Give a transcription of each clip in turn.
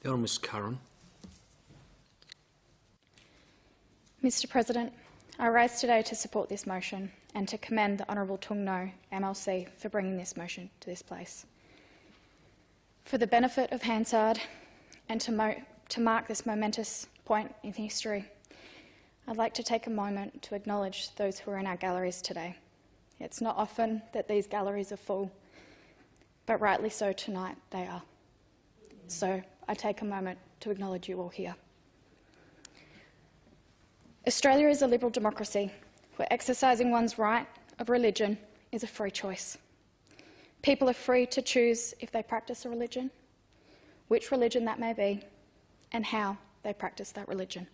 The Honourable Ms Curran. Mr President, I rise today to support this motion and to commend the Honourable Tung No MLC for bringing this motion to this place. For the benefit of Hansard and to mark this momentous point in history, I'd like to take a moment to acknowledge those who are in our galleries today. It's not often that these galleries are full, but rightly so tonight they are. So I take a moment to acknowledge you all here. Australia is a liberal democracy where exercising one's right of religion is a free choice. People are free to choose if they practice a religion, which religion that may be, and how they practice that religion.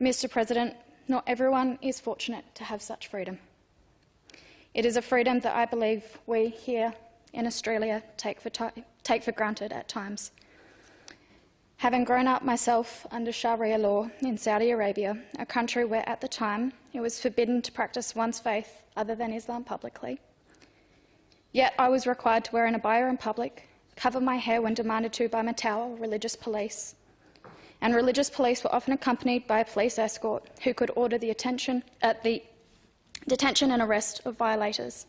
Mr President, not everyone is fortunate to have such freedom. It is a freedom that I believe we here in Australia take for granted at times. Having grown up myself under Sharia law in Saudi Arabia, a country where at the time it was forbidden to practice one's faith other than Islam publicly, yet I was required to wear an abaya in public, cover my hair when demanded to by Matawa religious police, and religious police were often accompanied by a police escort who could order the detention and arrest of violators,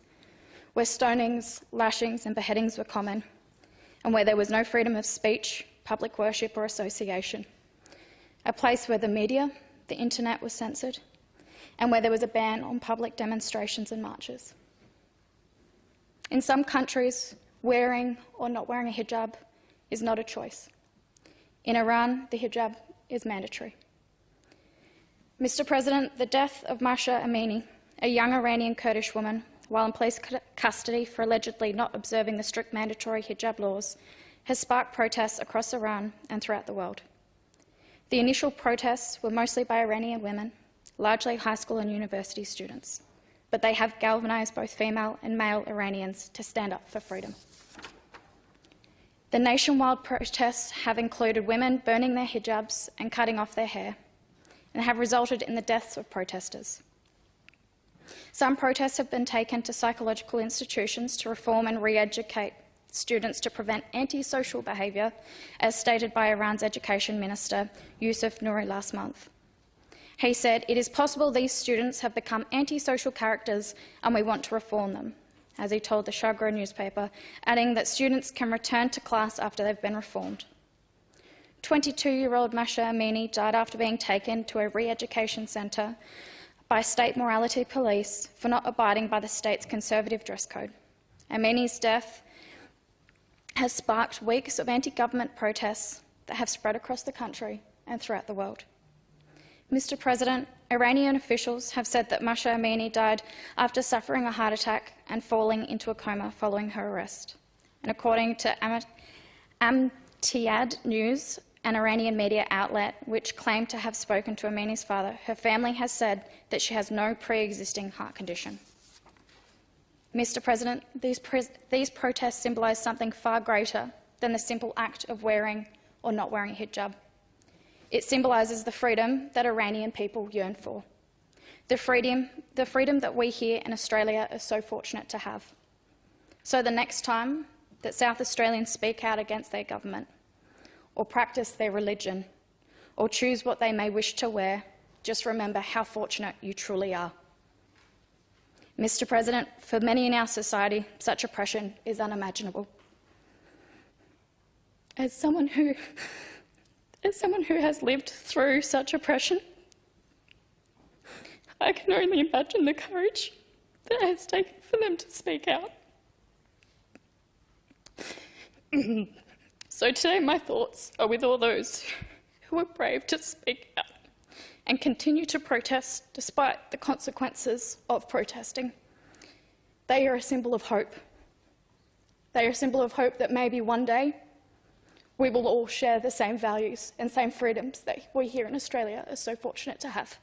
where stonings, lashings and beheadings were common, and where there was no freedom of speech, public worship or association, a place where the media, the internet was censored, and where there was a ban on public demonstrations and marches. In some countries, wearing or not wearing a hijab is not a choice. In Iran, the hijab is mandatory. Mr President, the death of Mahsa Amini, a young Iranian Kurdish woman, while in police custody for allegedly not observing the strict mandatory hijab laws, has sparked protests across Iran and throughout the world. The initial protests were mostly by Iranian women, largely high school and university students, but they have galvanised both female and male Iranians to stand up for freedom. The nationwide protests have included women burning their hijabs and cutting off their hair, and have resulted in the deaths of protesters. Some protests have been taken to psychological institutions to reform and re-educate students to prevent antisocial behaviour, as stated by Iran's Education Minister Youssef Nouri last month. He said, "It is possible these students have become antisocial characters and we want to reform them," as he told the Shagro newspaper, adding that students can return to class after they've been reformed. 22-year-old Mahsa Amini died after being taken to a re-education centre by state morality police for not abiding by the state's conservative dress code. Amini's death has sparked weeks of anti-government protests that have spread across the country and throughout the world. Mr President, Iranian officials have said that Mahsa Amini died after suffering a heart attack and falling into a coma following her arrest. And according to Amtiyad News, an Iranian media outlet which claimed to have spoken to Amini's father, her family has said that she has no pre-existing heart condition. Mr President, these protests symbolise something far greater than the simple act of wearing or not wearing a hijab. It symbolises the freedom that Iranian people yearn for, the freedom that we here in Australia are so fortunate to have. So the next time that South Australians speak out against their government, or practice their religion, or choose what they may wish to wear, just remember how fortunate you truly are. Mr President, for many in our society, such oppression is unimaginable. As someone who has lived through such oppression, I can only imagine the courage that it has taken for them to speak out. So today my thoughts are with all those who are brave to speak out and continue to protest despite the consequences of protesting. They are a symbol of hope. They are a symbol of hope that maybe one day we will all share the same values and same freedoms that we here in Australia are so fortunate to have.